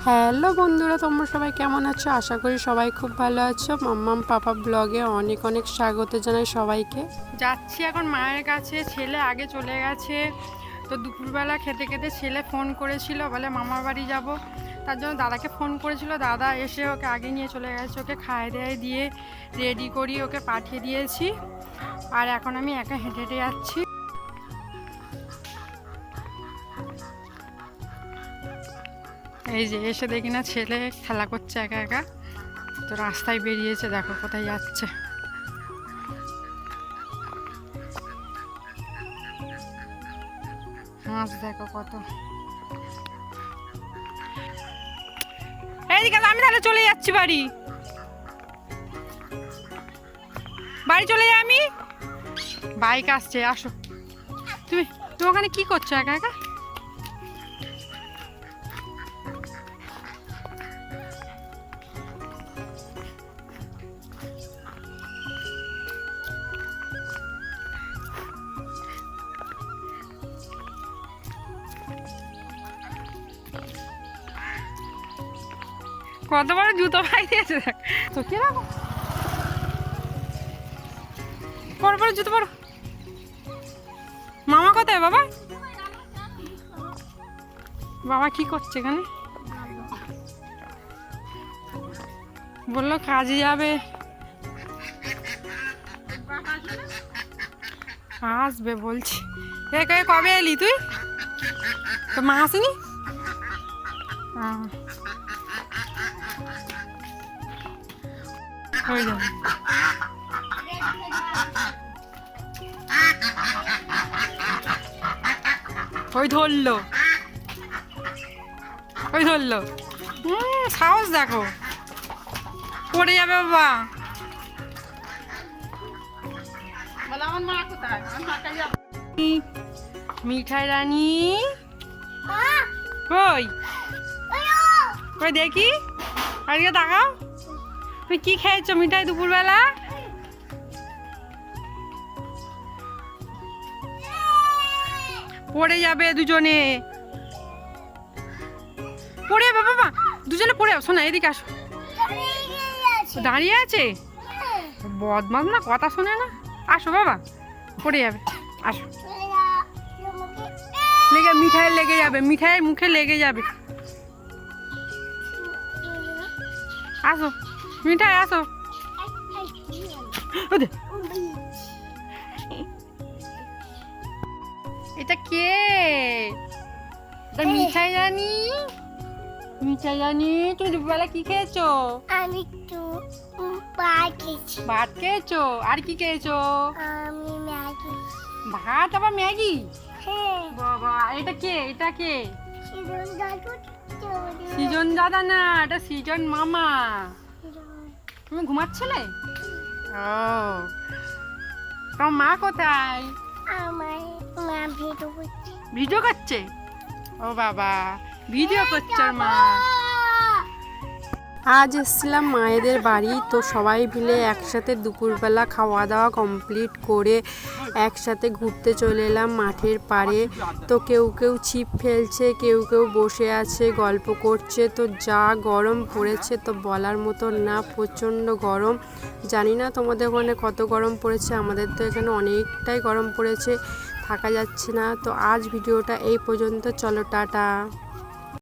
Hello বন্ধুরা, তোমরা সবাই কেমন আছো? আশা করি সবাই খুব ভালো আছো। মাম্মাম পাপা ব্লগে অনেক অনেক স্বাগত জানাই সবাইকে। যাচ্ছি এখন মায়ের কাছে, ছেলে আগে চলে গেছে। তো দুপুরবেলা খেতে খেতে ছেলে ফোন করেছিল, বলে মামার বাড়ি যাব। তার জন্য দাদাকে ফোন করেছিল, দাদা এসে ওকে আগে নিয়ে চলে গেছে। ওকে খাইয়ে দেয় দিয়ে রেডি করি ওকে পাঠিয়ে দিয়েছি। আর এখন আমি একা হেঁটে হেঁটে যাচ্ছি। এই যে এসে দেখি না ছেলে খেলা করছে একা একা। তো রাস্তায় বেরিয়েছে, দেখো কোথায় যাচ্ছে। হাঁস দেখো কত। এইদিকে আমি তাহলে চলে যাচ্ছি বাড়ি চলে যাই আমি। বাইক আসছে, আসো। তুমি তুমি ওখানে কি করছো একা একা? কত বড় জুতো পাই দিয়েছে দেখ তো। কি রাখো বড় বড় জুতো বড়। মামা কোথায় বাবা? বাবা কি করছে এখানে? বললো কাজে যাবে। আসবে বলছি। কবে এলি তুই? তো মা আসেনি? হয়ে যাবে। ওই ধরলো, ওই ধরলো। সাহস দেখো, পড়ে যাবে বাবা। মিঠাই রানী কই কই দেখি, আজকে দেখাও তুমি কি খেয়েছো মিঠাই দুপুরবেলা? পড়ে যাবে দুজনে, পড়ে যাবে বাবা, দুজনে পড়ে যাবে। শোনা এদিকে আসো। দাঁড়িয়ে আছে, বদমাস না, কথা শোনে না। আসো বাবা, পড়ে যাবে, আসো। মিঠাই লেগে যাবে, মিঠাই মুখে লেগে যাবে। আসো মিঠাই, আসো। এটা কে? মিঠাই রানী, মিঠাই রানী তুমি দুপুরবেলা কি খেয়েছো? আমি তো ভাত খেয়েছি। ভাত খেয়েছো? আর কি খেয়েছো? আমি ম্যাগি। ভাত আবার ম্যাগি? হ্যাঁ। বাবা, এটা কে? এটা কে? সৃজন দাদু। সৃজন দাদা না, এটা সৃজন মামা। তুমি ঘুমাচ্ছিলে? ও, তোমার মা কোথায়? আমার মা ভিডিও করছে। ভিডিও করছে? ও বাবা, ভিডিও করছে মা। আজ এসেছিলাম মায়েদের বাড়ি। তো সবাই মিলে একসাথে দুপুরবেলা খাওয়া দাওয়া কমপ্লিট করে একসাথে ঘুরতে চলে এলাম মাঠের পাড়ে। তো কেউ কেউ ছিপ ফেলছে, কেউ কেউ বসে আছে গল্প করছে। তো যা গরম পড়েছে তো বলার মতো না, প্রচণ্ড গরম। জানি না তোমাদের ওখানে কত গরম পড়েছে, আমাদের তো এখানে অনেকটাই গরম পড়েছে, থাকা যাচ্ছে না। তো আজ ভিডিওটা এই পর্যন্ত, চলো টাটা।